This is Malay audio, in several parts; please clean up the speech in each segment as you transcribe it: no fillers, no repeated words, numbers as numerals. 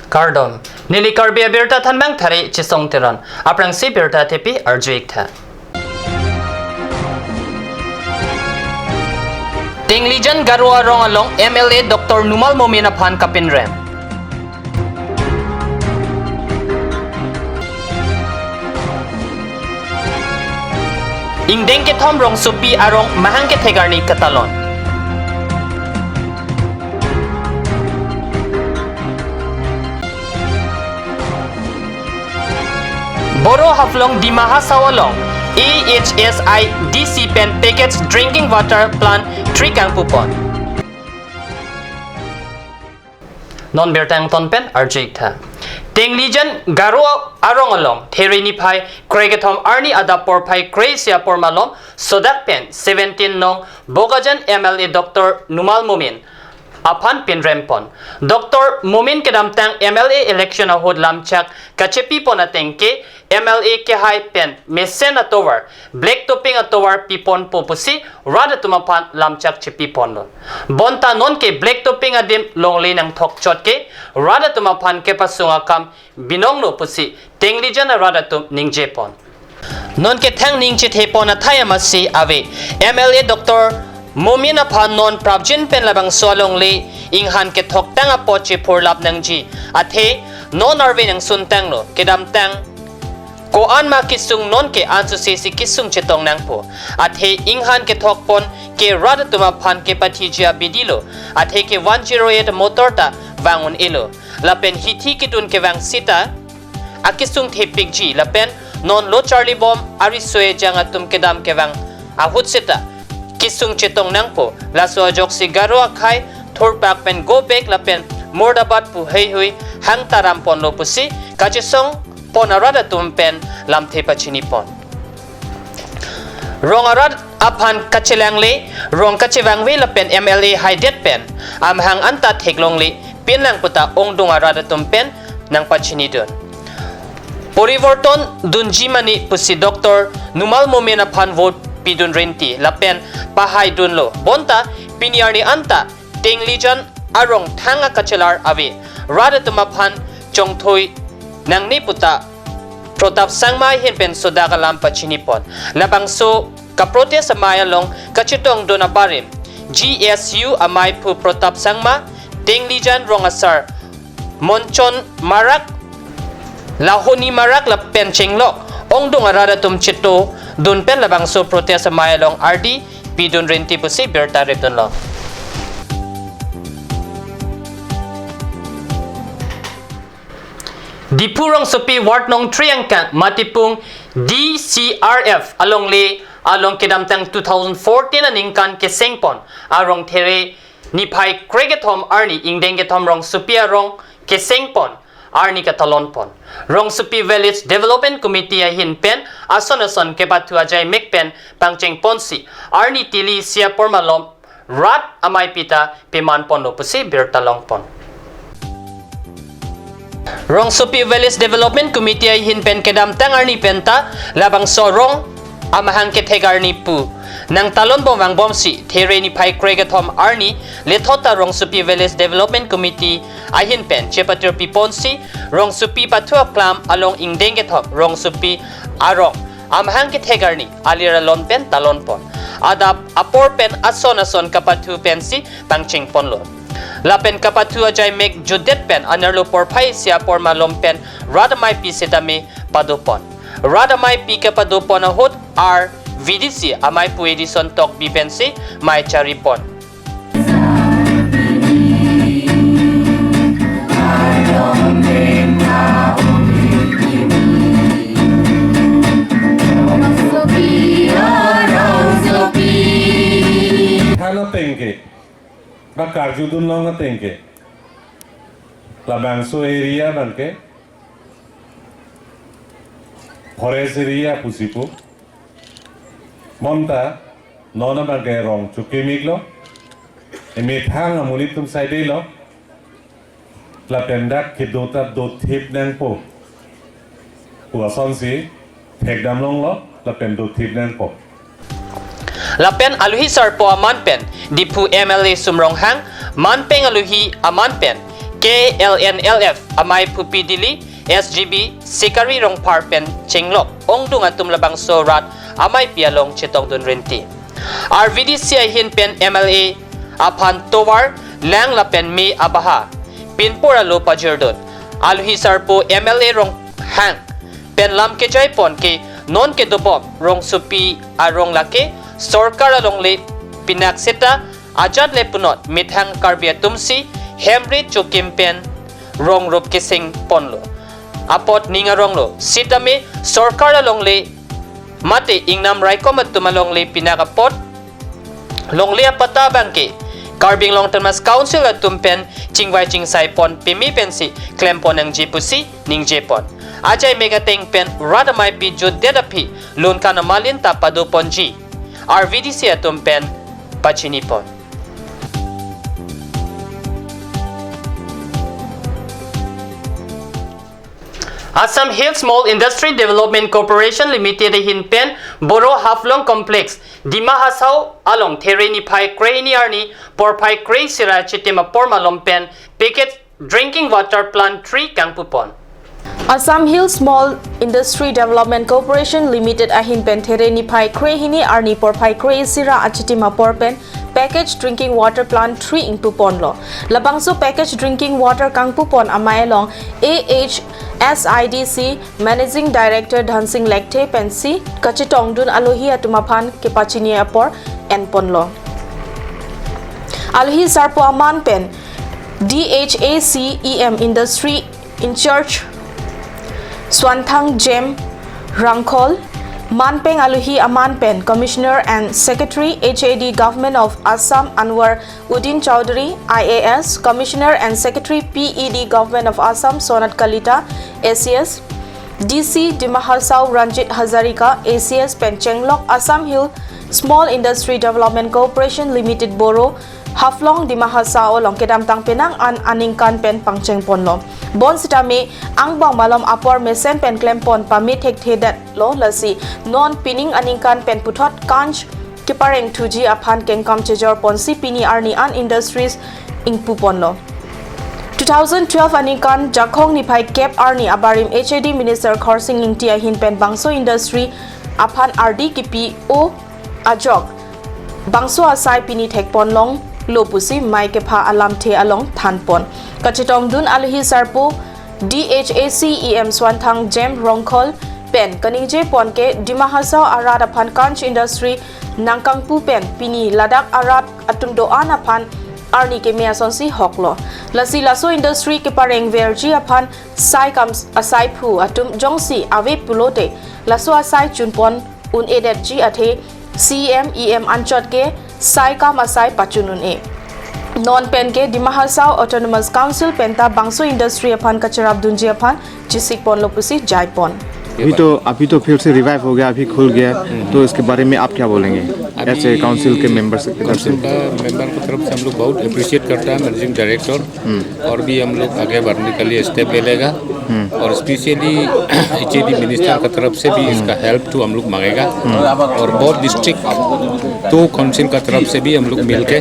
Cardom, nili karbia birta thanbang thari chisong tiran, aprang si birta tepi arjuik tha. Tinglijan garua rong along MLA Dr. Numal Momin Aphan Kapin Rem. Ingdeng ke thom rong supi arong mahang ke thegarni katalon. Boro haflong di mahasawalong EHSI DC Pen Package Drinking Water Plant Trikang Pupon. Non bertang ton pen arjik tha. Tinglijan garo arong along therini phai kregathom arni adapor phai kresia por malom sodak pen 17 nong bogajan MLA Dr. Numal Momin Aphan Pinrempon. Dr. Momin kedamtang MLA election ahod lamchak kachepi pon atengke MLA ke hai pen mesen atowar black topping atowar pipon popusi rada tumapan lamchak chepi pon lo. Bonta non ke black topping adim longle nang thok chot ke rada tumapan ke pasunga kam binong no pusi tengli jana rada tum ningje pon. Non ke thang ningche the pon athaya masi ave MLA Dr. Momin Aphan non prabjin pen labang solong le inghan ke thok tang apoche por lap nang ji athe non arve nang suntang lo kedam tang ko an ma kisung non ke ansu sesi kisung chetong nang po athe inghan ke thok pon ke rada tuma phan ke pathijia bidilo athe ke 108 motor ta wangun elo lapen hithi kitun ke wang sita akisung thepik ji lapen non lo charlie bomb ari soe janga tum kedam ke wang ahut sita kisung chetong nang po laso jok si garo akhai thorpak pen go back lapen mordabat pu hei hui hang taram pon lo pusi kachisong pon arada tumpen lamthe pachini pon rong arad aphan kachelang le rong kachewang we lapen MLA haidet pen am hang anta theklong le pinlang puta ongdong arada tumpen nang pachini don porivorton dunjimani pusi Dr. Numal Momin Aphan vote pidun renti lapen pahai dunlo bonta piniarni anta tinglijan arong thanga kachelar ave rada tumaphan chongthoi nangni puta protap sangmai hin pen sodaga lampa chinipon labangso ka protest amaya long kachitong dona barim GSU amai pu protap sangma tinglijan rongasar monchon marak lahoni marak lapen chenglok ongdong arada tum chito dun pen labang so protest sa mayalong RD pidun renti pusi berta repton lo Dipurong sopi ward nong triangkang matipung DCRF along kedamtang 2014 aningkan ke sengpon arong tere nipai kregathom arni ingdengathom rong supia rong ke sengpon arni katalon pon rong supi village development committee hin pen ason ke batu ajai mek pen pangcheng ponsi arni tili sia pormalom rat amai pita peman pon lo pusi bertalong pon rong supi village development committee hin pen kedam tang arni penta labang sorong amahang ke thegarni pu nang talon bomang bomsi thereni pai kregathom arni lethota rong supi village development committee ahin pen chepatur piponsi rong supi pathua klam along ingdengathom rong supi arong amhang ke thegarni alira lon pen talon pon adap apor pen ason kapathu pensi pangching ponlo lapen kapathu ajai mek judet pen anarlo por phai sia por malom pen radamai pi setame padopon radamai pi ke padopon hot r VDC amai pu edison tok bipensi mai charipon Halo tengke bakar judun long tengke labangso area banke forest area pusipu monta nona banke rong chukimik lo eme thang amuni tum side lo la pendak kidota do thip nang po puason si thekdam long lo la pen do thip nang po lapen aluhi sarpo aman pen dipu MLA sumrong hang manpeng aluhi aman pen KLNLF amai pupi dili SGB sikari rong parpen chenglok ongdung atum labang sorat amai pialong chitong dun renti RVDC hin pen MLA apan towar lang lapen mi abaha pinpura lo pajerdon alhi sarpo MLA rong hang pen lam ke jai pon ke non ke dobop rong supi arong lake sorkar along le pinakseta ajad le punot mithang karbia tumsi hemri chokim pen rong rup kising ponlo apot ninga rong lo sitame sorkar along le mate ingnam raikom tumalong le pinakapot long le pata bangke Carbing Long Term Council at tumpen chingwai chingsai pon pimi pensi klempon ng jipusi ning jepon ajay megateng pen radamai pi judedapi lun kanamalin tapadupon ji RVDC at tumpen pachinipon Assam Hill Small Industry Development Corporation Limited hinpen Boro Haflong Complex Dima Hasaw along Tereni Pai Kreni Arni por Pai Kray Sira Chitima Pormalompen Picket Drinking Water Plant 3 Kangpupon Assam Hill Small Industry Development Corporation Limited ahinpen Tereni Pai Krehini Arni por Pai Kray Sira Achitima Porpen Packaged Drinking Water Plant 3 Ingpupon lo Labangso Packaged Drinking Water Kangpupon amayalong SIDC Managing Director Dhansing Lekte Pensi Kachitong Dun Alohi Atumapan Kepachini Apor Enponlo Alohi Sarpo Aman Pen DHACEM Industry In Charge Swanthang Jem Rangkol Manpeng Alohi Aman Pen Commissioner and Secretary HAD Government of Assam Anwar Udin Chowdhury IAS Commissioner and Secretary PED Government of Assam Sonat Kalita ACS DC Dimahasau Ranjit Hazarika ACS Pen Chenglok Assam Hill Small Industry Development Corporation Limited Boro Haflong Dimahasao Longkedam Tang Penang an Aningkan Pen Pangcheng Ponlo Bon Sitame Angbang Malom Apor Mesen Pen Klempon Pamit Hektedat Lo Lasi Non Pining Aningkan Pen Putot Kanch Kipareng Tuji Apan Kengkam Chejor Ponsi Pini Arni An Industries Ingpu Ponlo 2012 Aningkan Jakong Nipai Kep Arni Abarim HAD Minister Khorsing Ingtia Hin Pen Bangso Industry Apan RD Kipi O Ajok Bangso Asai Pini Thek Ponlong Lopusi Maikepa Alam Te Along Thanpon Kachitong Dun Alhi Sarpo DHACEM Swanthang Jem Rongkol Pen Kaningje Ponke Dimahasao Arad Apan Kanch Industry Nangkangpu Pen Pini Ladak Arad Atumdo Anapan Arni ke Measonsi Hoklo Lasi Laso Industry ke Pareng Verji Apan Sai Kams Asai Pu Atum Jongsi Ave Pulote Laso Asai Chunpon Un Edet Ji Athe CMEM Anchot ke Sai Kam Asai Pachunun E Non Pen ke Dimahasao Autonomous Council Penta Bangso Industry Apan Kacharab Dunji Apan Jisik Pon Lopusi Jaipon अभी तो फिर से रिवाइव हो गया अभी खुल गया तो इसके बारे में आप क्या बोलेंगे ऐसे काउंसिल के मेंबर्स काउंसिल का मेंबर की तरफ से हम लोग बहुत अप्रिशिएट करता है मैनेजिंग डायरेक्टर और भी हम लोग आगे बढ़ने के लिए स्टेप ले लेगा और स्पेशली HAD मिनिस्टर की तरफ से भी इसका हेल्प तो हम लोग मांगेगा और बहुत डिस्ट्रिक्ट तो काउंसिल की तरफ से भी हम लोग मिल के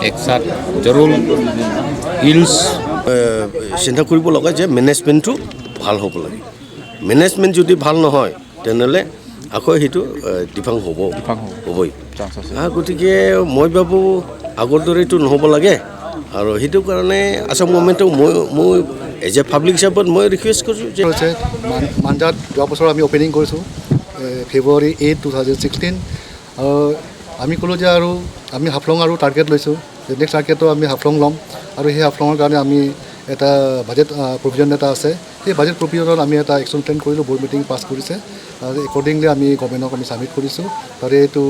एक साथ जरूर हिल्स চিন্তা কৰিব লগা যে মেনেজমেণ্টটো ভাল হ'ব লাগে মেনেজমেণ্ট যদি ভাল নহয় তেনেহ'লে আকৌ সেইটো ডিফাং হ'বই গতিকে মই ভাবোঁ আগৰ দৰেতো নহ'ব লাগে আৰু সেইটো কাৰণে আসাম গভৰ্ণমেণ্টক মই এজ এ পাব্লিক হিচাপত মই ৰিকুৱেষ্ট কৰিছোঁ যে মানজাত যোৱা বছৰ আমি অপেনিং কৰিছোঁ ফেব্ৰুৱাৰী 8, 2016 আমি ক'লোঁ যে আৰু আমি হাফলং আৰু টাৰ্গেট লৈছোঁ নেক্সট টাৰ্গেটো আমি হাফলং ল'ম আৰু সেই হাফলঙৰ কাৰণে আমি এটা বাজেট প্ৰভিজন এটা আছে সেই বাজেট প্ৰভিজনত আমি এটা একশ্যন প্লেন কৰিলোঁ বৰ্ড মিটিং পাছ কৰিছে আৰু একৰ্ডিংলি আমি গভৰ্ণমেণ্টক আমি ছাবমিট কৰিছোঁ তাৰে এইটো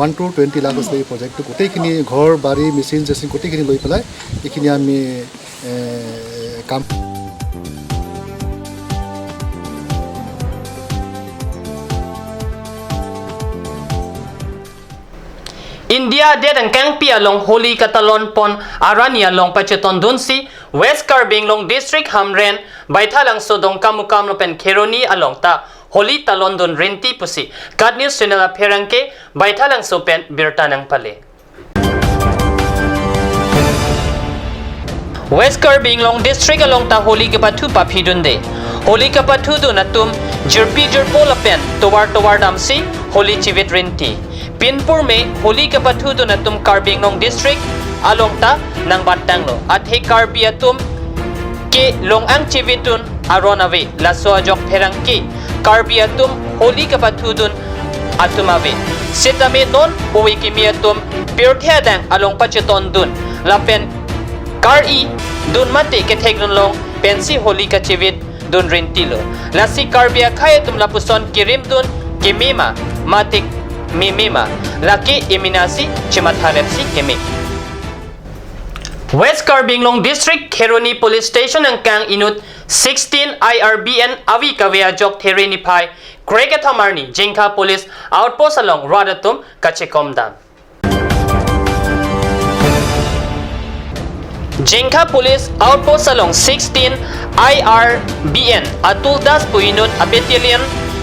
1 to 20 লাখ আছে এই প্ৰজেক্টটো গোটেইখিনি ঘৰ বাৰী মেচিন চেচিন গোটেইখিনি লৈ পেলাই এইখিনি আমি কাম India det ang kang pia long Holy Katalon pon Arania long Pacheton Dunsi West Carbing long District Hamren Baitha lang Sodong Kamukam no pen Keroni along ta Holy Talon Dun Renti Pusi God News Channel Perangke Baitha lang so pen Birtanang Pale West Karbing Long District along ta Holi Kapatu Papidunde. Holi Kapatu do natum Jirpi Jirpola pen towar damsi Holi Chivit Rinti. Pinpur me Holi Kapatu do natum Karbing Long District along ta nang Batanglo. At he Karbiatum ke long ang Chivitun aronave laso jok perangki Karbiatum Holi Kapatudun atumave. Sitame non uwi kimiatum pirthadang along pacheton dun lapen Kari dun mati ke long pensi Holi ka Chivit dun rintilo. Lasi Karbia kaya tum lapuson kirim dun kimima matik mimima laki iminasi chimatharepsi kimi. West Karbing Long District Kheroni Police Station ang kang inut 16 IRBN awi kawea jok Thereni pai Krekethamarni Jingkha Police Outpost along Radatum Kachekomdam. Jingkha Police Outpost along 16 IRBN Atuldas Puinut a battalion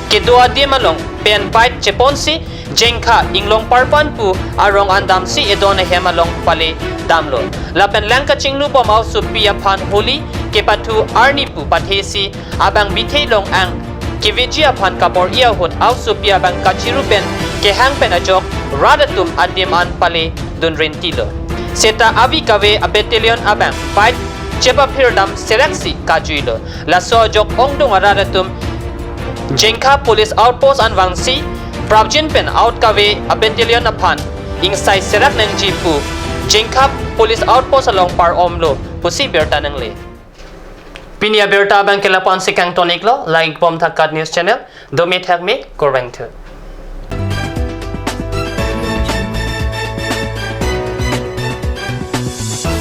Kedua Dimalong Pen Fight Cheponsi Jingkha Inglong Parpan Pu Arong Andamsi Edona Hemalong Pale Damlo Lapen Langka Chinglu Bomau Supia Pan Holi Kepatu Arnipu Pathesi Abang Bithelong Ang Kivijia Pan Kapor Iahut Au Supia Bang Kachirupen Kehang Penajok Radatum Adim An Pale Dun Rentilo Seta Avi Kave a battalion Abang Fight Chepapirdam Seleksi Kajuilo Laso Jok Ongdong Radatum Jingkha Police Outpost Anwangsi Pravjin Pen Out Kave a battalion upon Inside Serak ng Jipu Jingkha Police Outpost along Par Omlo Pusi Berta ng Le Pinia Berta bang kilapon si Kang Toniklo like Bom Takat News Channel Dumit Hagmi Korweng Tu